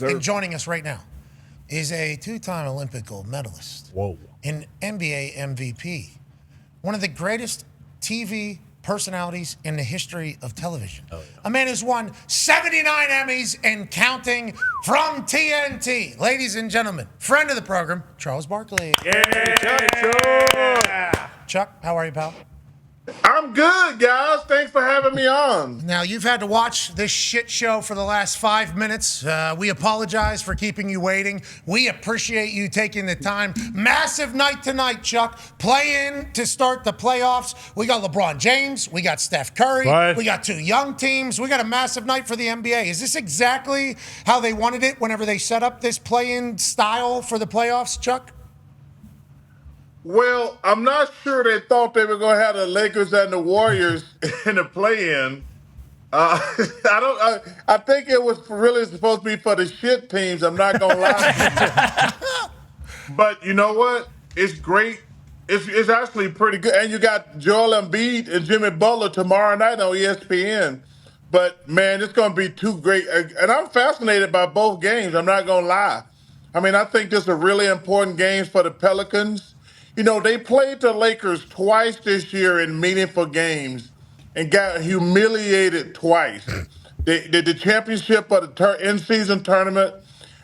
And joining us right now is a two-time Olympic gold medalist. Whoa. An NBA MVP. One of the greatest TV personalities in the history of television. Oh, yeah. A man who's won 79 Emmys and counting from TNT. Ladies and gentlemen, friend of the program, Charles Barkley. Yeah. Chuck, how are you, pal? I'm good, guys. Thanks for having me on. Now, you've had to watch this shit show for the last 5 minutes. We apologize for keeping you waiting. We appreciate you taking the time. Massive night tonight, Chuck. Play in to start the playoffs. We got LeBron James. We got Steph Curry. What? We got two young teams. We got a massive night for the NBA. Is this exactly how they wanted it whenever they set up this play-in style for the playoffs, Chuck? Well, I'm not sure they thought they were going to have the Lakers and the Warriors in the play-in. I think it was really supposed to be for the shit teams. I'm not going to lie. But you know what? It's great. It's actually pretty good. And you got Joel Embiid and Jimmy Butler tomorrow night on ESPN. But, man, it's going to be two great. And I'm fascinated by both games. I'm not going to lie. I mean, I think this is a really important games for the Pelicans. You know, they played the Lakers twice this year in meaningful games and got humiliated twice. They did the championship of the in-season tournament.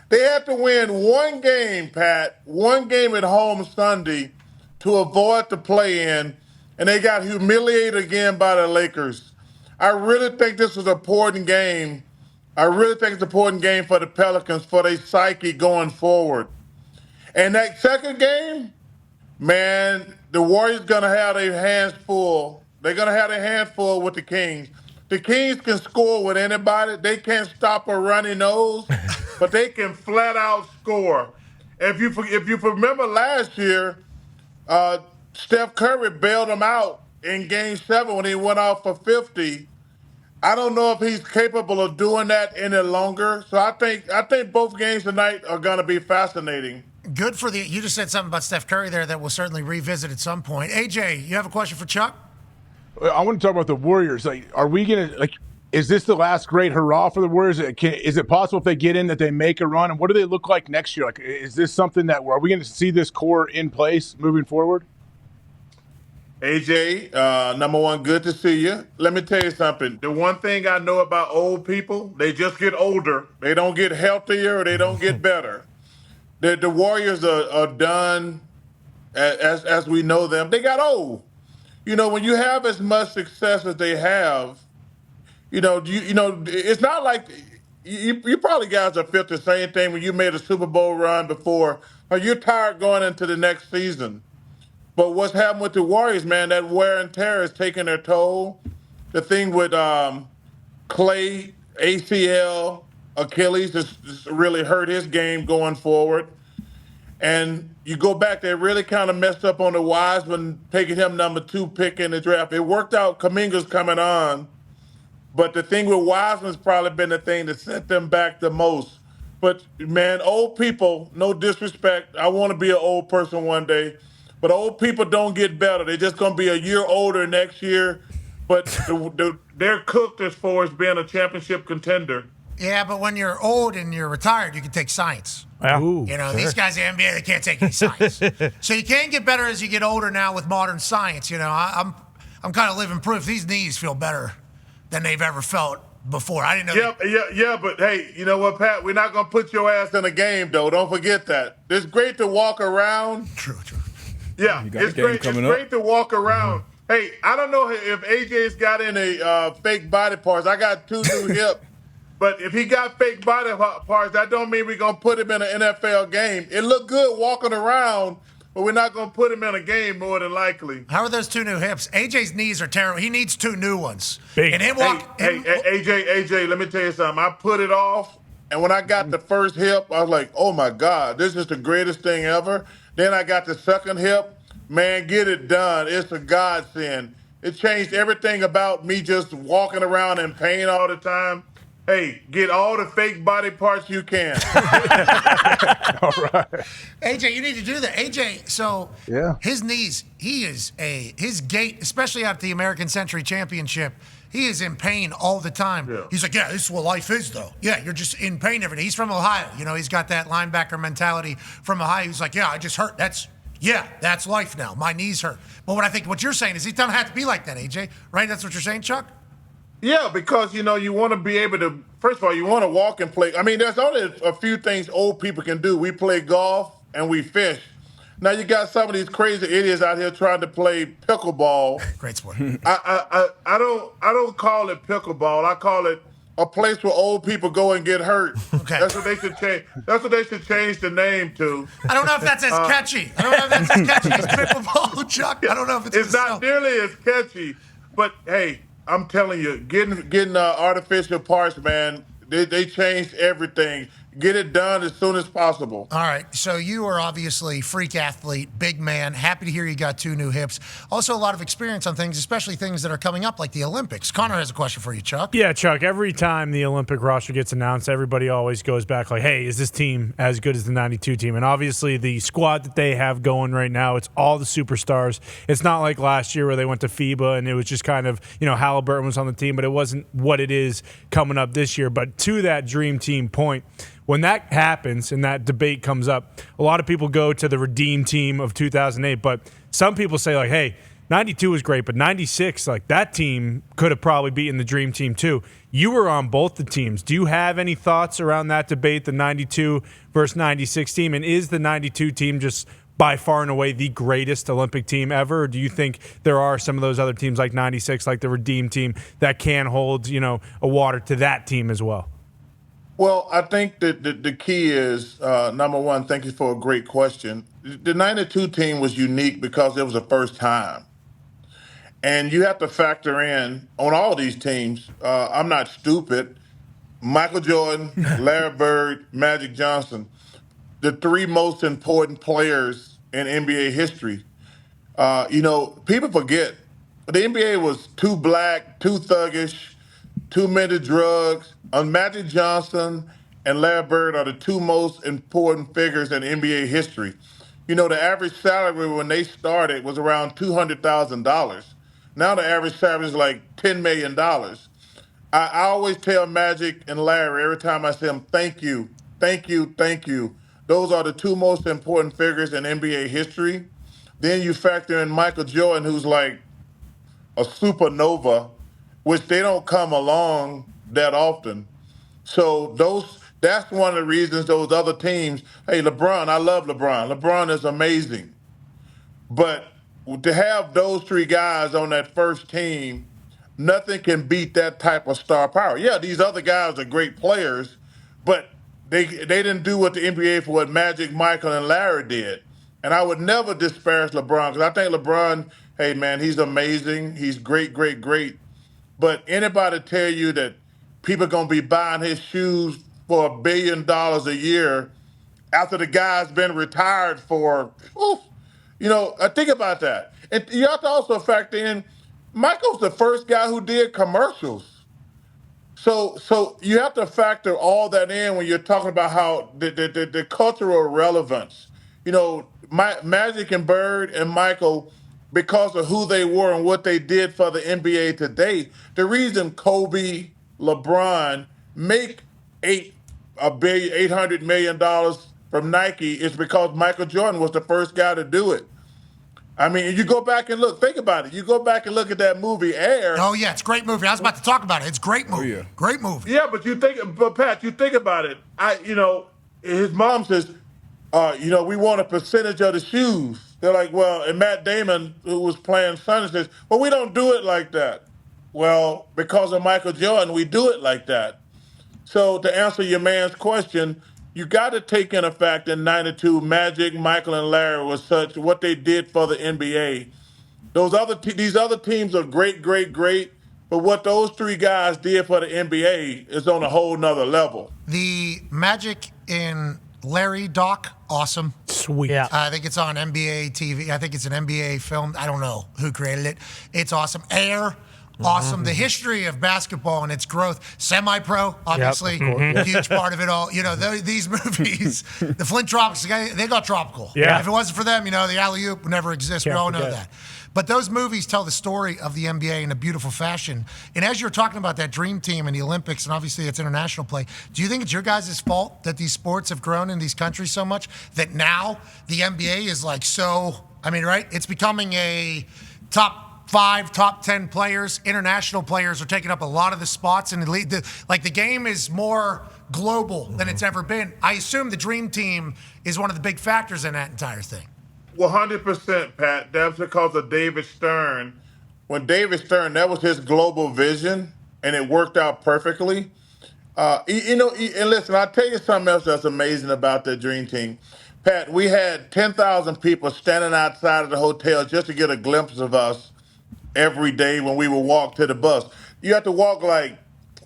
They had to win one game, Pat, one game at home Sunday to avoid the play-in, and they got humiliated again by the Lakers. I really think this is an important game. I really think it's an important game for the Pelicans, for their psyche going forward. And that second game, man, the Warriors going to have their hands full. They're going to have their hands full with the Kings. The Kings can score with anybody. They can't stop a runny nose, but they can flat out score. If you remember last year, Steph Curry bailed them out in Game 7 when he went off for 50. I don't know if he's capable of doing that any longer. So I think both games tonight are going to be fascinating. Good for the. You just said something about Steph Curry there that we'll certainly revisit at some point. AJ, you have a question for Chuck? I want to talk about the Warriors. Like, are we going to, is this the last great hurrah for the Warriors? Is it possible if they get in that they make a run? And what do they look like next year? Like, is this something that, are we going to see this core in place moving forward? AJ, number one, good to see you. Let me tell you something. The one thing I know about old people, they just get older. They don't get healthier or they don't get better. The Warriors are done as we know them. They got old. You know, when you have as much success as they have, you know, it's not like you probably guys have felt the same thing when you made a Super Bowl run before. Or you're tired going into the next season. But what's happened with the Warriors, man, that wear and tear is taking their toll. The thing with Clay, ACL, Achilles just really hurt his game going forward. And you go back, they really kind of messed up on the Wiseman, taking him number 2 pick in the draft. It worked out, Kuminga's coming on. But the thing with Wiseman's probably been the thing that set them back the most. But, man, old people, no disrespect. I want to be an old person one day. But old people don't get better. They're just going to be a year older next year. But they're cooked as far as being a championship contender. Yeah, but when you're old and you're retired, you can take science. Yeah. You know, these guys in the NBA, they can't take any science. So you can get better as you get older now with modern science. You know, I'm kind of living proof. These knees feel better than they've ever felt before. I didn't know. Yeah, but hey, you know what, Pat? We're not going to put your ass in a game, though. Don't forget that. It's great to walk around. True. Yeah, it's great to walk around. Hey, I don't know if AJ's got any fake body parts. I got 2 new hips. But if he got fake body parts, that don't mean we're going to put him in an NFL game. It looked good walking around, but we're not going to put him in a game more than likely. How are those 2 new hips? AJ's knees are terrible. He needs 2 new ones. Big. And AJ, let me tell you something. I put it off, and when I got the first hip, I was like, oh, my God, this is the greatest thing ever. Then I got the second hip. Man, get it done. It's a godsend. It changed everything about me just walking around in pain all the time. hey, get all the fake body parts you can. All right. AJ, you need to do that. AJ, so his knees, his gait, especially after the American Century Championship, he is in pain all the time. Yeah. He's like, yeah, this is what life is, though. Yeah, you're just in pain every day. He's from Ohio. You know, he's got that linebacker mentality from Ohio. He's like, yeah, I just hurt. That's life now. My knees hurt. But what you're saying is he doesn't have to be like that, AJ, right? That's what you're saying, Chuck? Yeah, because, you want to be able to, first of all, you want to walk and play. I mean, there's only a few things old people can do. We play golf and we fish. Now you got some of these crazy idiots out here trying to play pickleball. Great sport. I don't call it pickleball. I call it a place where old people go and get hurt. Okay. That's what they should change. That's what they should change the name to. I don't know if that's as catchy. I don't know if that's as catchy as pickleball, Chuck. I don't know if It's not nearly as catchy, but hey, I'm telling you, getting artificial parts, man, they changed everything. Get it done as soon as possible. All right. So you are obviously freak athlete, big man. Happy to hear you got 2 new hips. Also, a lot of experience on things, especially things that are coming up like the Olympics. Connor has a question for you, Chuck. Yeah, Chuck. Every time the Olympic roster gets announced, everybody always goes back like, hey, is this team as good as the 92 team? And obviously the squad that they have going right now, it's all the superstars. It's not like last year where they went to FIBA and it was just kind of, Halliburton was on the team, but it wasn't what it is coming up this year. But to that dream team point, when that happens and that debate comes up, a lot of people go to the redeem team of 2008, but some people say like, hey, 92 was great, but 96, like that team could have probably beaten the dream team too. You were on both the teams. Do you have any thoughts around that debate, the 92 versus 96 team? And is the 92 team just by far and away the greatest Olympic team ever? Or do you think there are some of those other teams like 96, like the redeem team, that can hold, a water to that team as well? Well, I think that the key is, number one, thank you for a great question. The 92 team was unique because it was the first time. And you have to factor in, on all these teams, I'm not stupid, Michael Jordan, Larry Bird, Magic Johnson, the 3 most important players in NBA history. People forget, the NBA was too black, too thuggish, too many drugs. Magic Johnson and Larry Bird are the 2 most important figures in NBA history. The average salary when they started was around $200,000. Now the average salary is like $10 million. I always tell Magic and Larry every time I see them, thank you, thank you, thank you. Those are the 2 most important figures in NBA history. Then you factor in Michael Jordan, who's like a supernova, which they don't come along that often. So that's one of the reasons those other teams, hey, LeBron, I love LeBron. LeBron is amazing. But to have those 3 guys on that first team, nothing can beat that type of star power. Yeah, these other guys are great players, but they didn't do what the NBA for what Magic, Michael, and Larry did. And I would never disparage LeBron because I think LeBron, hey, man, he's amazing. He's great, great, great. But anybody tell you that people are going to be buying his shoes for $1 billion a year after the guy's been retired for, think about that. And you have to also factor in, Michael's the first guy who did commercials. So you have to factor all that in when you're talking about how the cultural relevance. Magic and Bird and Michael, because of who they were and what they did for the NBA today, the reason Kobe, LeBron make $800 million from Nike is because Michael Jordan was the first guy to do it. I mean, you go back and look. Think about it. You go back and look at that movie Air. Oh yeah, it's a great movie. I was about to talk about it. It's a great movie. Oh, yeah. Great movie. Yeah, but Pat, you think about it. His mom says, we want a percentage of the shoes. They're like, well, and Matt Damon, who was playing Sonny, says, well, we don't do it like that. Well, because of Michael Jordan, we do it like that. So to answer your man's question, you got to take in effect in 92, Magic, Michael, and Larry was such what they did for the NBA. These other teams are great, great, great, but what those 3 guys did for the NBA is on a whole nother level. The Magic in Larry doc, awesome. Sweet. Yeah. I think it's on NBA TV. I think it's an NBA film. I don't know who created it. It's awesome. Air, awesome. The history of basketball and its growth, semi-pro, obviously, huge part of it all. You know, these movies, the Flint Tropics, they got tropical. Yeah. If it wasn't for them, you know, the alley-oop would never exist. We all know forget. that. But those movies tell the story of the NBA in a beautiful fashion. And as you're talking about that dream team and the Olympics, and obviously it's international play, do you think it's your guys' fault that these sports have grown in these countries so much that now the NBA is like right? It's becoming a top 5, top 10 players. International players are taking up a lot of the spots in the league. The game is more global than it's ever been. I assume the dream team is one of the big factors in that entire thing. 100%, Pat. That's because of David Stern. When David Stern, that was his global vision, and it worked out perfectly. And listen, I'll tell you something else that's amazing about the Dream Team. Pat, we had 10,000 people standing outside of the hotel just to get a glimpse of us every day when we would walk to the bus. You have to walk like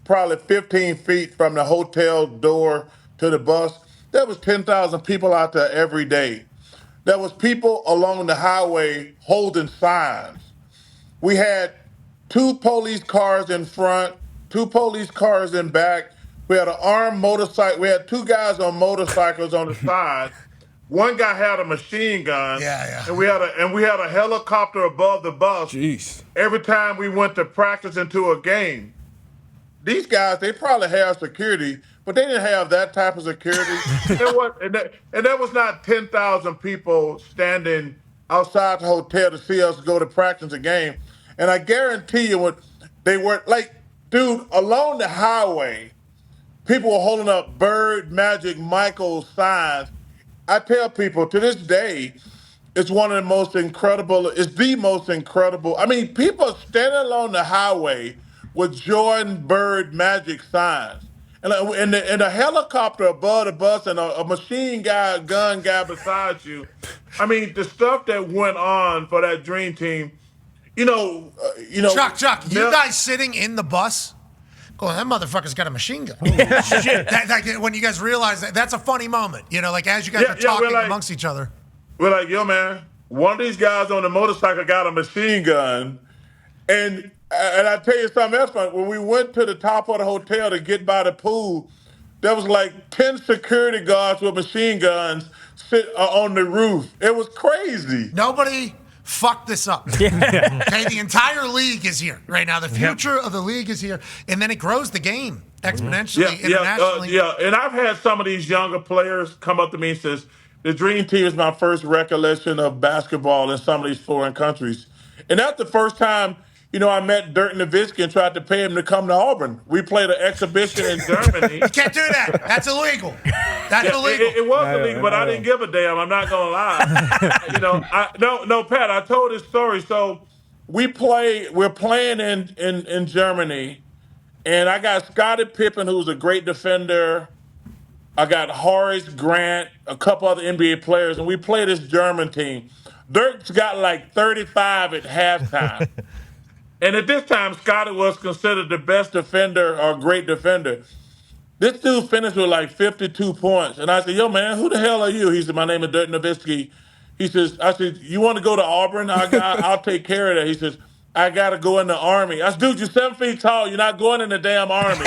probably 15 feet from the hotel door to the bus. There was 10,000 people out there every day. There was people along the highway holding signs. We had 2 police cars in front, 2 police cars in back. We had an armed motorcycle. We had 2 guys on motorcycles on the side. One guy had a machine gun. Yeah. And we had a helicopter above the bus. Jeez. Every time we went to practice into a game. These guys, they probably have security, but they didn't have that type of security. And there was not 10,000 people standing outside the hotel to see us go to practice a game. And I guarantee you, when they were like, dude, along the highway, people were holding up Bird, Magic, Michael signs. I tell people to this day, it's one of the most incredible, it's the most incredible. I mean, people standing along the highway with Jordan, Bird, Magic signs. And the helicopter above the bus and a machine gun guy beside you. I mean, the stuff that went on for that Dream Team, Chuck, you guys sitting in the bus going, that motherfucker's got a machine gun. Shit. When you guys realize that's a funny moment, as you guys are talking amongst each other. We're like, yo, man, one of these guys on the motorcycle got a machine gun. And I tell you something else, when we went to the top of the hotel to get by the pool, there was like 10 security guards with machine guns on the roof. It was crazy. Nobody fucked this up. Okay, the entire league is here right now. The future of the league is here, and then it grows the game exponentially internationally. And I've had some of these younger players come up to me and says, the Dream Team is my first recollection of basketball in some of these foreign countries. And that's the first time, I met Dirk Nowitzki and tried to pay him to come to Auburn. We played an exhibition in Germany. You can't do that. That's illegal. That's illegal. It was illegal, but I didn't give a damn. I'm not going to lie. No, Pat, I told this story. So we're playing in Germany, and I got Scottie Pippen, who's a great defender. I got Horace Grant, a couple other NBA players, and we play this German team. Dirk's got like 35 at halftime. And at this time, Scottie was considered the best defender or great defender. This dude finished with like 52 points. And I said, yo, man, who the hell are you? He said, my name is Dirk Nowitzki. I said, you want to go to Auburn? I'll take care of that. He says, I got to go in the Army. I said, dude, you're 7 feet tall. You're not going in the damn Army.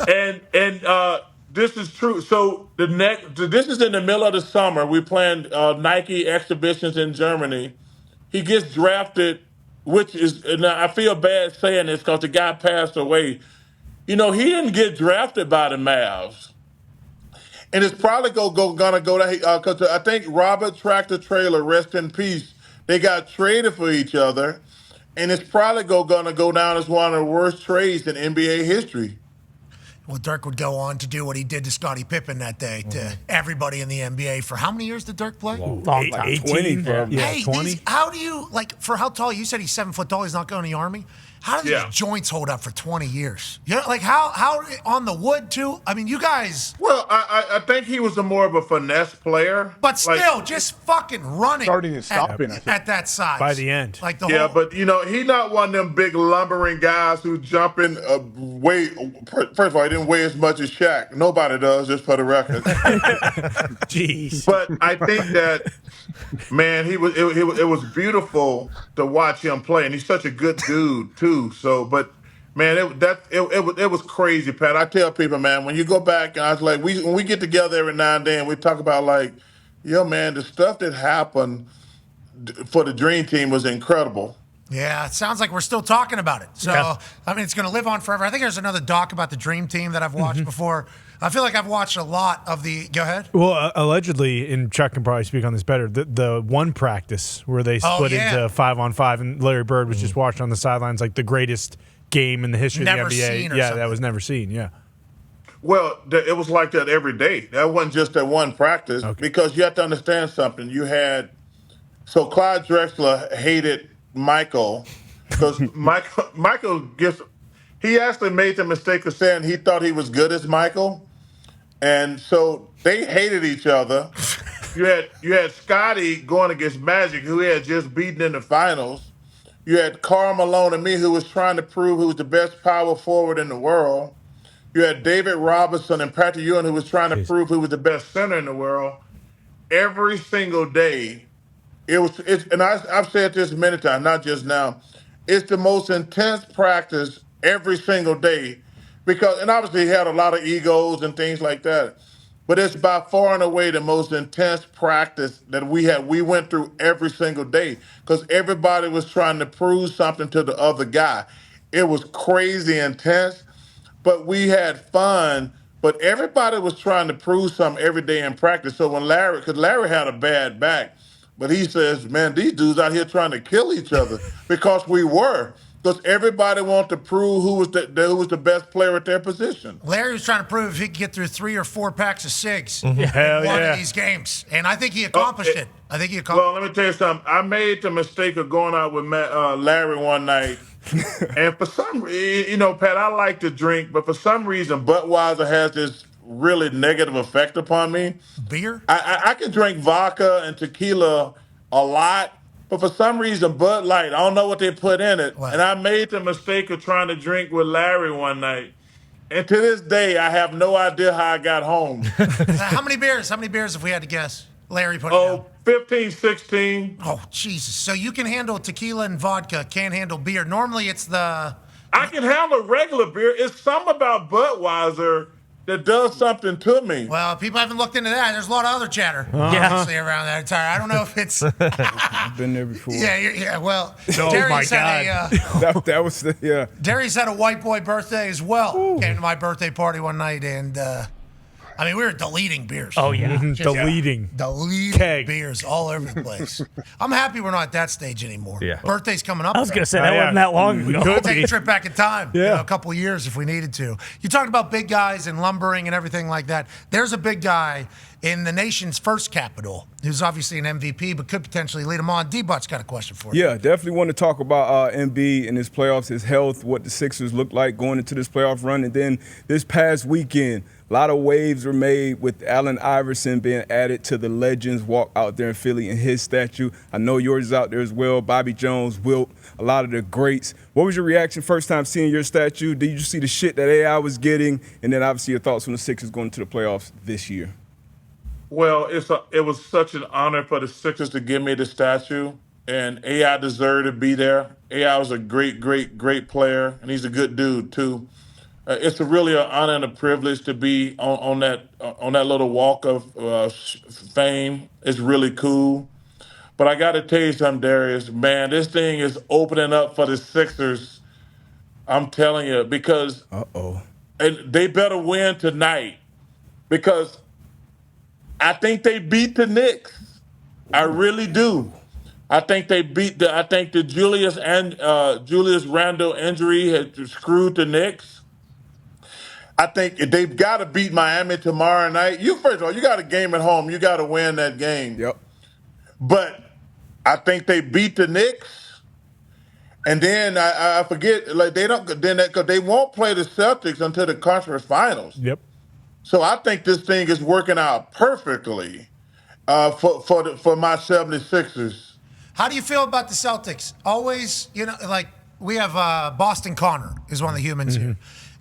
and this is true. So this is in the middle of the summer. We planned Nike exhibitions in Germany. He gets drafted, and I feel bad saying this because the guy passed away. He didn't get drafted by the Mavs. And it's probably gonna go to because I think Robert Tractor Trailer, rest in peace, they got traded for each other, and it's probably gonna go down as one of the worst trades in NBA history. Well, Dirk would go on to do what he did to Scottie Pippen that day to everybody in the NBA. For how many years did Dirk play? Long time. 20. Hey, 20. how do you, for how tall, you said he's 7 foot tall, he's not going to the Army. How do these joints hold up for 20 years? You know, like how on the wood too? I mean, you guys. Well, I think he was more of a finesse player. But still, just fucking running. Starting and stopping at that size. By the end. Like the Yeah, whole, but, he not one of them big lumbering guys who jumping first of all, he didn't weigh as much as Shaq. Nobody does, just for the record. Jeez. But I think that, man, it was beautiful to watch him play, and he's such a good dude too. So, but man, it was crazy, Pat. I tell people, man, when you go back, and I was like, when we get together every now and then, we talk about like, man, the stuff that happened for the Dream Team was incredible. Yeah, it sounds like we're still talking about it. So, I mean, it's going to live on forever. I think there's another doc about the Dream Team that I've watched before. I feel like I've watched a lot of the. Go ahead. Well, allegedly, and Chuck can probably speak on this better, the one practice where they split into 5-on-5, and Larry Bird was just watching on the sidelines like the greatest game in the history of the NBA. Yeah, that was never seen, yeah. Well, it was like that every day. That wasn't just that one practice, because you have to understand something. So Clyde Drexler hated Michael because Michael he actually made the mistake of saying he thought he was good as Michael. And so they hated each other. You had Scotty going against Magic, who he had just beaten in the finals. You had Karl Malone and me, who was trying to prove who was the best power forward in the world. You had David Robinson and Patrick Ewing, who was trying to prove who was the best center in the world. Every single day, and I've said this many times, not just now. It's the most intense practice every single day, and obviously he had a lot of egos and things like that. But it's by far and away the most intense practice that we had. We went through every single day because everybody was trying to prove something to the other guy. It was crazy intense, but we had fun. But everybody was trying to prove something every day in practice. So because Larry had a bad back, but he says, man, these dudes out here trying to kill each other because we were. Because everybody wanted to prove who was the best player at their position. Larry was trying to prove if he could get through 3 or 4 packs of cigs in one of these games. And I think he accomplished it. Well, let me tell you something. I made the mistake of going out with Larry one night. And for some reason, Pat, I like to drink, but for some reason, Budweiser has this really negative effect upon me. Beer? I can drink vodka and tequila a lot. But for some reason, Bud Light, I don't know what they put in it. Wow. And I made the mistake of trying to drink with Larry one night. And to this day, I have no idea how I got home. How many beers? If we had to guess? Larry put it down. 15, 16. Oh, Jesus. So you can handle tequila and vodka, can't handle beer. Normally it's I can handle regular beer. It's something about Budweiser that does something to me. Well, people haven't looked into that. There's a lot of other chatter, obviously, around that entire. I don't know if it's. I've been there before. Yeah. Well, Darius had that was the Darius had a white boy birthday as well. Ooh. Came to my birthday party one night, and we were deleting beers. Oh yeah, deleting beers all over the place. I'm happy we're not at that stage anymore. Yeah. Birthday's coming up. I was gonna say that wasn't that long ago. We'll take a trip back in time. A couple of years if we needed to. You talked about big guys and lumbering and everything like that. There's a big guy in the nation's first capital who's obviously an MVP but could potentially lead him on. D-But's got a question for you. Yeah, definitely want to talk about Embiid and his playoffs, his health, what the Sixers look like going into this playoff run. And then this past weekend, a lot of waves were made with Allen Iverson being added to the Legends walk out there in Philly and his statue. I know yours is out there as well. Bobby Jones, Wilt, a lot of the greats. What was your reaction first time seeing your statue? Did you see the shit that AI was getting? And then obviously your thoughts on the Sixers going to the playoffs this year. Well, it was such an honor for the Sixers to give me the statue, and AI deserved to be there. AI was a great, great, great player, and he's a good dude too. It's really an honor and a privilege to be on that little walk of fame. It's really cool. But I got to tell you something, Darius. Man, this thing is opening up for the Sixers. I'm telling you, because and they better win tonight, because I think they beat the Knicks. I really do. I think they beat the Julius Randle injury had screwed the Knicks. I think they've got to beat Miami tomorrow night. First of all, you got a game at home. You got to win that game. Yep. But I think they beat the Knicks. And then I forget, like because they won't play the Celtics until the conference finals. Yep. So I think this thing is working out perfectly for my 76ers. How do you feel about the Celtics? Always, like we have Boston Connor is one of the humans here,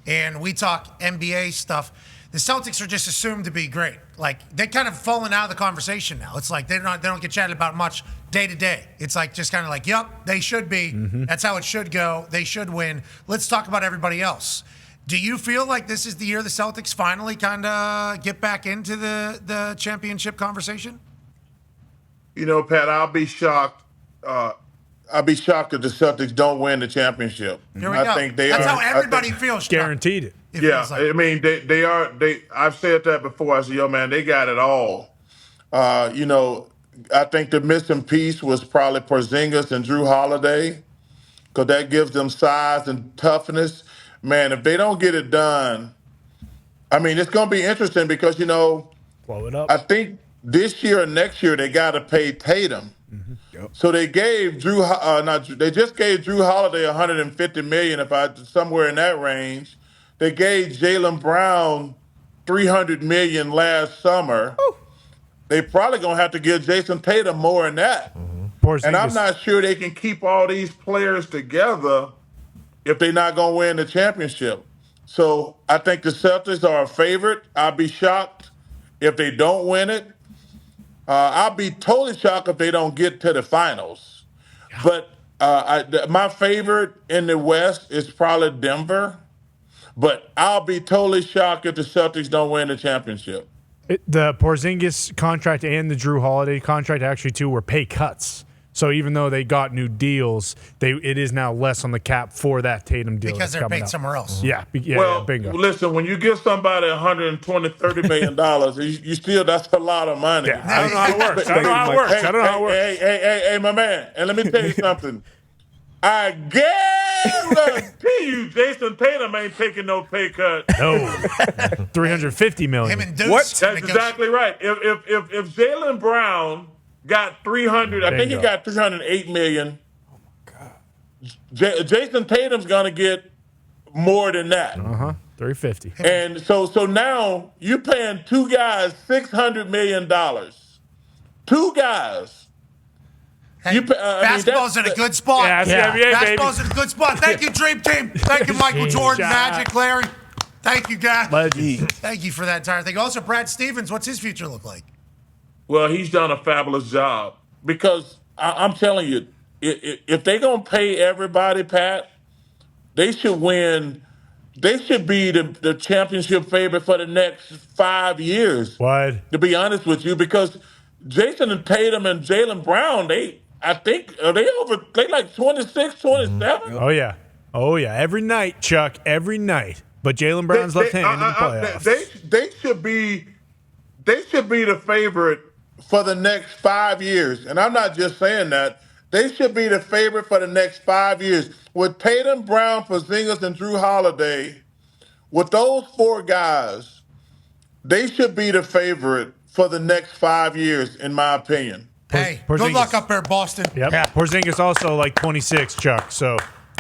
and we talk NBA stuff. The Celtics are just assumed to be great. Like they kind of fallen out of the conversation now. It's like they don't get chatted about much day to day. It's like just kind of like, yep, they should be. That's how it should go. They should win. Let's talk about everybody else. Do you feel like this is the year the Celtics finally kind of get back into the championship conversation? Pat, I'll be shocked. I'll be shocked if the Celtics don't win the championship. Here we go. Think they That's are. how everybody feels. Guaranteed it. Yeah, I mean they are. I've said that before. I said, yo, man, they got it all. I think the missing piece was probably Porzingis and Drew Holiday, because that gives them size and toughness. Man, if they don't get it done, I mean, it's going to be interesting because, blow it up. I think this year or next year they got to pay Tatum. Yep. So they gave they just gave Drew Holiday $150 million, somewhere in that range. They gave Jaylen Brown $300 million last summer. Ooh. They probably gonna have to give Jason Tatum more than that. And I'm not sure they can keep all these players together if they're not gonna win the championship. So I think the Celtics are a favorite. I'll be shocked if they don't win it. I'll be totally shocked if they don't get to the finals. Yeah. But my favorite in the West is probably Denver. But I'll be totally shocked if the Celtics don't win the championship. The Porzingis contract and the Drew Holiday contract actually, too, were pay cuts. So even though they got new deals, it is now less on the cap for that Tatum deal. Because they're paid somewhere else. Yeah, bingo. Listen, when you give somebody $120-$30 million, you still, that's a lot of money. Yeah, I don't know how it works. I don't know how it works. Hey, my man, and let me tell you something. I guarantee you, Jason Tatum ain't taking no pay cut. No, $350 million. Him and Deuce. What? That's exactly right. If Jaylen Brown got 300, I think he got $308 million. Oh my God. Jason Tatum's gonna get more than that. $350. And so now you're paying two guys $600 million. Two guys. Hey, basketball's in a good spot. Basketball's in a good spot. Thank you, Dream Team. Thank you, Michael Jordan, Magic, Larry. Thank you, guys. Thank you for that entire thing. Also, Brad Stevens, what's his future look like? Well, he's done a fabulous job because I'm telling you, if they're going to pay everybody, Pat, they should win. They should be the championship favorite for the next 5 years. Why? To be honest with you, because Jason and Tatum and Jaylen Brown, they like 26, 27? Oh, yeah. Every night, Chuck, every night. But Jaylen Brown's left-handed in the playoffs. They should be the favorite for the next 5 years. And I'm not just saying that. They should be the favorite for the next 5 years. With Tatum, Brown, Porzingis, and Drew Holiday, with those four guys, they should be the favorite for the next 5 years, in my opinion. Hey, good luck up there, Boston. Yep. Yeah. Porzingis also like 26, Chuck. So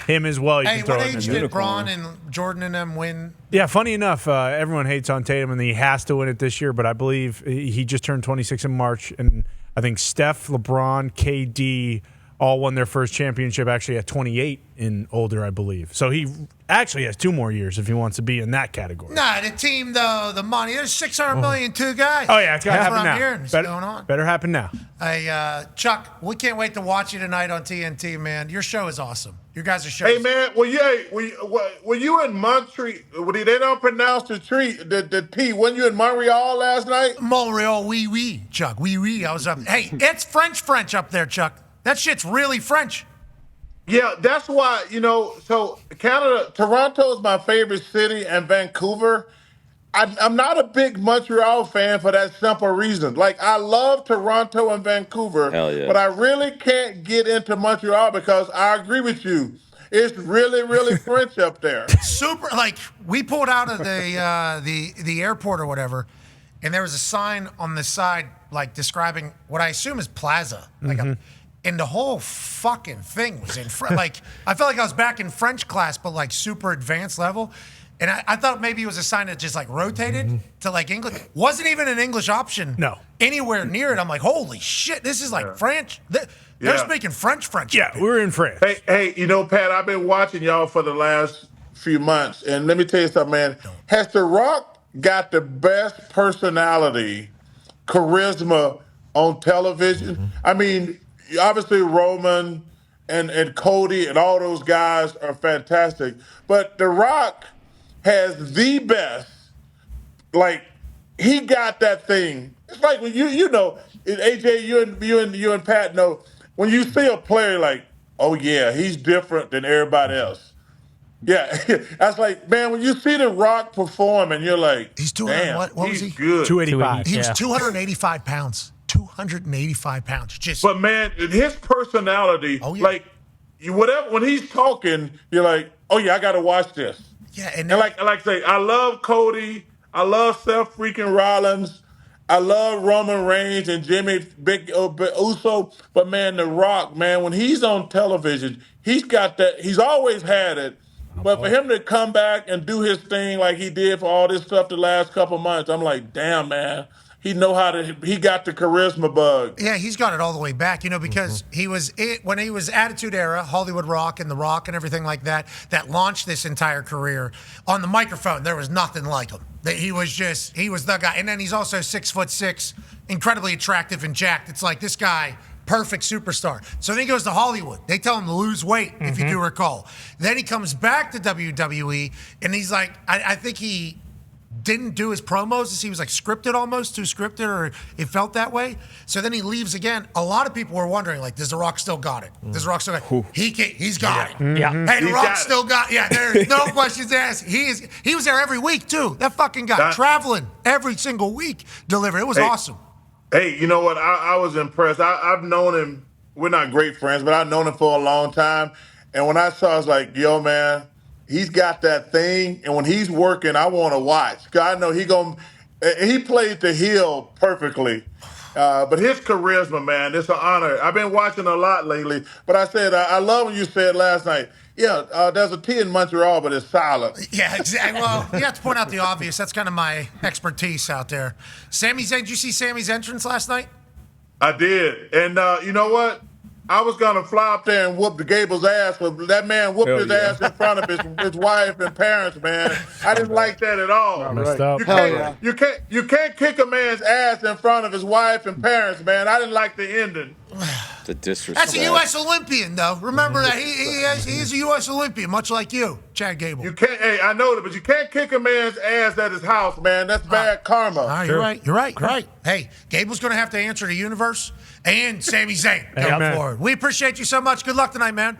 him as well. Hey, what age did Bron and Jordan and them win? Yeah, funny enough, everyone hates on Tatum and he has to win it this year, but I believe he just turned 26 in March, and I think Steph, LeBron, KD all won their first championship actually at 28 and older, I believe. So he actually has 2 more years if he wants to be in that category. Nah, the team, though, the money, there's $600 million, 2 guys. Oh, yeah, it's got to happen now. now. Hearing. What's going on? Better happen now. Hey, Chuck, we can't wait to watch you tonight on TNT, man. Your show is awesome. Your guys' show. Hey, man, were you in Montreal? They don't pronounce the T. Weren't you in Montreal last night? Montreal, oui, Chuck, oui. I was up. Hey, it's French up there, Chuck. That shit's really French. Yeah, that's why, so Canada, Toronto is my favorite city, and Vancouver. I'm not a big Montreal fan for that simple reason. Like, I love Toronto and Vancouver, but I really can't get into Montreal because I agree with you. It's really, really French up there. Super, like, we pulled out of the airport or whatever, and there was a sign on the side, like, describing what I assume is plaza. Like and the whole fucking thing was in like I felt like I was back in French class, but like super advanced level. And I thought maybe it was a sign that just like rotated to like English. Wasn't even an English option. No. Anywhere near it. I'm like, holy shit, this is like French. They're speaking French. Yeah, we're in French. Hey, Pat, I've been watching y'all for the last few months, and let me tell you something, man. Has The Rock got the best personality, charisma on television? I mean, obviously Roman and Cody and all those guys are fantastic, but The Rock has the best. Like, he got that thing. It's like when you know, AJ, you and Pat know, when you see a player like, oh yeah, he's different than everybody else. Yeah, that's like, man, when you see The Rock perform and you're like, he's 200, what was he? Good. 285. He was 285 pounds. 285 pounds. Just. But man, his personality, like, whatever, when he's talking, you're like, oh yeah, I got to watch this. Yeah, and like I say, I love Cody. I love Seth freaking Rollins. I love Roman Reigns and Jimmy Big Uso. But man, The Rock, man, when he's on television, he's got that. He's always had it. But for him to come back and do his thing like he did for all this stuff the last couple months, I'm like, damn, man. He got the charisma bug. Yeah, he's got it all the way back, because when he was Attitude Era, Hollywood Rock and The Rock and everything like that launched this entire career. On the microphone, there was nothing like him. He was the guy. And then he's also 6'6", incredibly attractive and jacked. It's like this guy, perfect superstar. So then he goes to Hollywood. They tell him to lose weight, if you do recall. Then he comes back to WWE, and he's like, I think he didn't do his promos. He was like scripted, almost too scripted, or it felt that way. So then he leaves again. A lot of people were wondering, like, does The Rock still got it? Does The Rock still got it? He's got it. Yeah. Hey, The Rock still got it. Yeah, there's no questions asked. He was there every week, too. That fucking guy, traveling every single week, delivered. It was awesome. Hey, you know what? I was impressed. I've known him. We're not great friends, but I've known him for a long time. And when I saw, I was like, yo, man, he's got that thing, and when he's working, I want to watch. Cause I know he played the heel perfectly. But his charisma, man, it's an honor. I've been watching a lot lately, but I said, I love when you said last night, there's a T in Montreal, but it's silent. Yeah, exactly. Well, you have to point out the obvious. That's kind of my expertise out there. Sami Zayn, did you see Sami's entrance last night? I did. And you know what? I was going to fly up there and whoop the Gable's ass, but that man whooped his ass in front of his wife and parents, man. I didn't like that at all. Messed up. You can't kick a man's ass in front of his wife and parents, man. I didn't like the ending. The disrespect. That's a U.S. Olympian, though. Remember that he's a U.S. Olympian, much like you, Chad Gable. You can't. Hey, I know that, but you can't kick a man's ass at his house, man. That's bad karma. All right, You're right. Hey, Gable's going to have to answer the universe and Sami Zayn going forward. We appreciate you so much. Good luck tonight, man.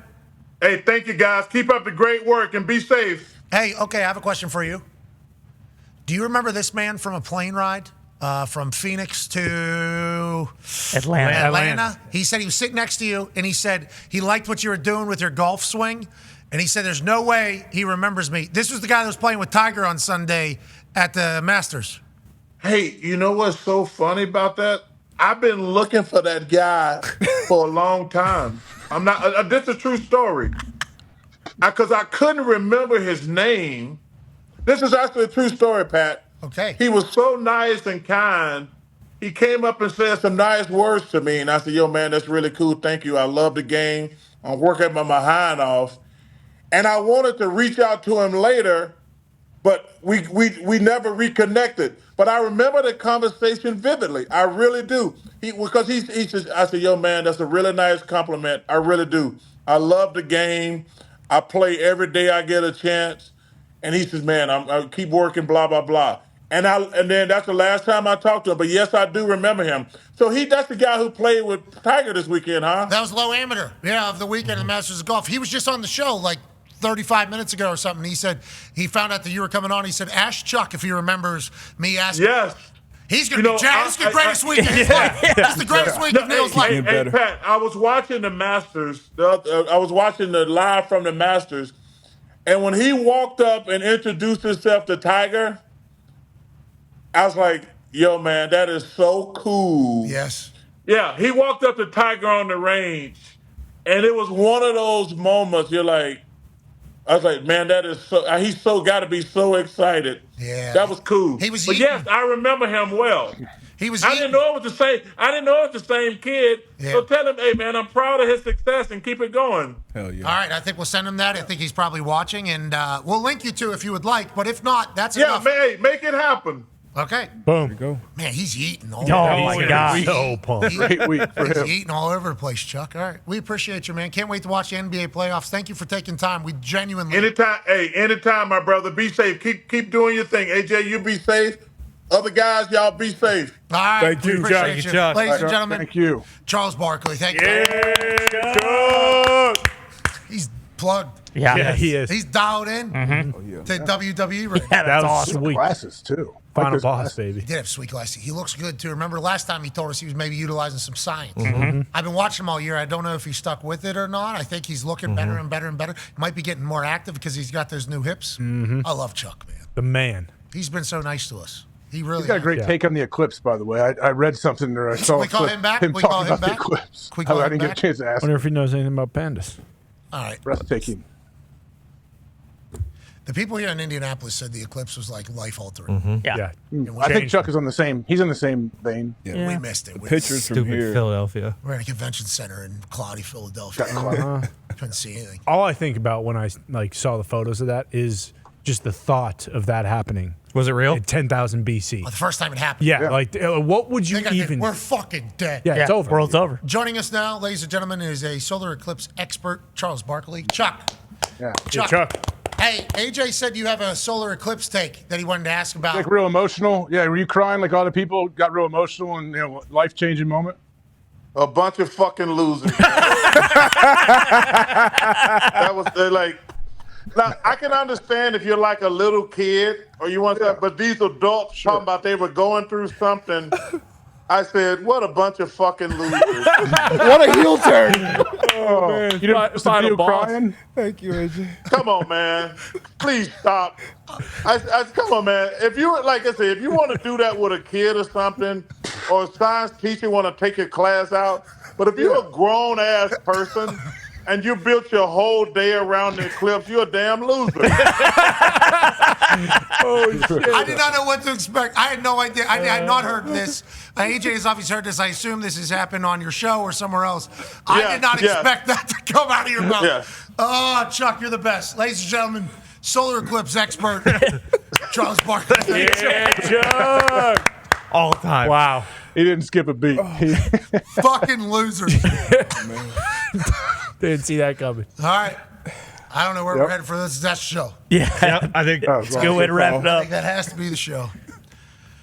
Hey, thank you, guys. Keep up the great work and be safe. Hey, okay, I have a question for you. Do you remember this man from a plane ride? From Phoenix to Atlanta. He said he was sitting next to you, and he said he liked what you were doing with your golf swing, and he said there's no way he remembers me. This was the guy that was playing with Tiger on Sunday at the Masters. Hey, you know what's so funny about that? I've been looking for that guy for a long time. This is a true story. Because I couldn't remember his name. This is actually a true story, Pat. Okay. He was so nice and kind. He came up and said some nice words to me, and I said, yo, man, that's really cool. Thank you. I love the game. I'm working my behind off. And I wanted to reach out to him later, but we never reconnected. But I remember the conversation vividly. I really do. Because he says, I said, yo, man, that's a really nice compliment. I really do. I love the game. I play every day I get a chance. And he says, man, I keep working, blah, blah, blah. And then that's the last time I talked to him. But yes, I do remember him. So that's the guy who played with Tiger this weekend, huh? That was low amateur, of the weekend of the Masters of Golf. He was just on the show like 35 minutes ago or something. He said he found out that you were coming on. He said, ask Chuck if he remembers me asking. Yes. He's going to be jacked. This is the greatest week of his life. This is the greatest week of Neil's life. Hey, Pat, I was watching the Masters. I was watching the live from the Masters. And when he walked up and introduced himself to Tiger, I was like, yo, man, that is so cool. Yes. Yeah, he walked up to Tiger on the range, and it was one of those moments you're like, I was like, man, that is so. He's so got to be so excited. Yeah, that was cool. He was but eating. yes, I remember him well. He was. I didn't know it was the same. I didn't know it was the same kid. Yeah. So tell him, hey man, I'm proud of his success and keep it going. Hell yeah. All right, I think we'll send him that. I think he's probably watching, and we'll link you to if you would like. But if not, that's enough. Yeah, man, make it happen. Okay. Boom. There you go. Man, he's eating all my God. So pumped. Great week for He's him. eating all over the place, Chuck. All right. We appreciate you, man. Can't wait to watch the NBA playoffs. Thank you for taking time. We genuinely. Anytime, my brother. Be safe. Keep doing your thing. AJ, you be safe. Other guys, y'all be safe. All right. Thank we you, appreciate Chuck. you. Chuck. Ladies and gentlemen, Thank you. Charles Barkley. Thank you. He's plugged. Yeah, he is. He's dialed in to WWE right now. Yeah, That that's was awesome. sweet. Glasses too. Final those boss, glasses. baby. He did have sweet glasses. He looks good, too. Remember last time he told us he was maybe utilizing some science. I've been watching him all year. I don't know if he stuck with it or not. I think he's looking better and better and better. He might be getting more active because he's got those new hips. I love Chuck, man. The man. He's been so nice to us. He really He's got a great take on the Eclipse, by the way. I read something or I saw we call him back? him We call talking him about back? the Eclipse. We call I him didn't get back? a chance to ask. Wonder if he knows anything about pandas. All right. Breathtaking. The people here in Indianapolis said the Eclipse was like life-altering. Yeah. I think Chuck is on the same. He's in the same vein. Yeah. We missed it. Pictures from Stupid here. Philadelphia. We're in a convention center in cloudy Philadelphia. Couldn't see anything. All I think about when I saw the photos of that is just the thought of that happening. Was it real? At 10,000 BC. The first time it happened. Yeah, like what would you They gotta think, even? we're fucking dead. Yeah, it's over. World's over. Joining us now, ladies and gentlemen, is a solar eclipse expert, Charles Barkley. Chuck. Yeah. Chuck. Hey, AJ said you have a solar eclipse take that he wanted to ask about. Like real emotional. Yeah, were you crying like all the people got real emotional and life changing moment? A bunch of fucking losers. That was like. Now I can understand if you're like a little kid or you want to, but these adults talking about they were going through something. I said, what a bunch of fucking losers. What a heel turn. Oh, man. You didn't post a video crying? Thank you, AJ. Come on, man. Please stop. Come on, man. If you like I said, if you want to do that with a kid or something, or a science teacher want to take your class out, but if you're a grown ass person and you built your whole day around the eclipse, you're a damn loser. I did not know what to expect. I had no idea. I had not heard this. AJ has obviously heard this. I assume this has happened on your show or somewhere else. I did not expect that to come out of your mouth. Yeah. Oh, Chuck, you're the best. Ladies and gentlemen, solar eclipse expert, Charles Barkley. Chuck. All the time. Wow. He didn't skip a beat. Fucking losers. Didn't see that coming. All right. I don't know where we're headed for this. That's the show. Yeah. I think it's a good way to wrap it I up. think that has to be the show.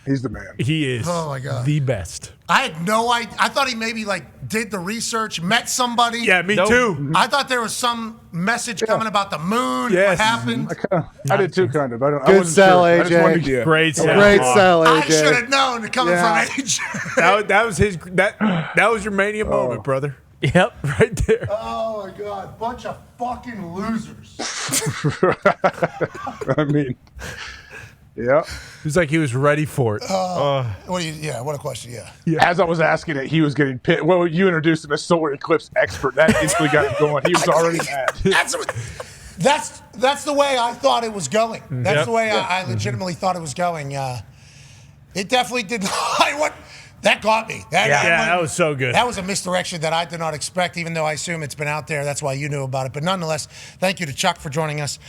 He's the man. He is. Oh, my God. The best. I had no idea. I thought he maybe did the research, met somebody. Yeah, me too. I thought there was some message coming about the moon. Yes. What happened? I did too, kind of. I Good wasn't sell, sure. I just AJ. wanted to- Great sell. Great sell, I should AJ. have known coming Yeah. from AJ. That was his. That was your mania moment, brother. Yep. Right there. Oh my God, bunch of fucking losers. I mean, yeah. It was like he was ready for it. What do you? Yeah, what a question. Yeah. As I was asking it, he was getting pissed. Well, you introduced him as solar eclipse expert. That instantly got him going. He was already mad. That's the way I thought it was going. That's the way I legitimately thought it was going. It definitely did not. That got me. That was so good. That was a misdirection that I did not expect, even though I assume it's been out there. That's why you knew about it. But nonetheless, thank you to Chuck for joining us.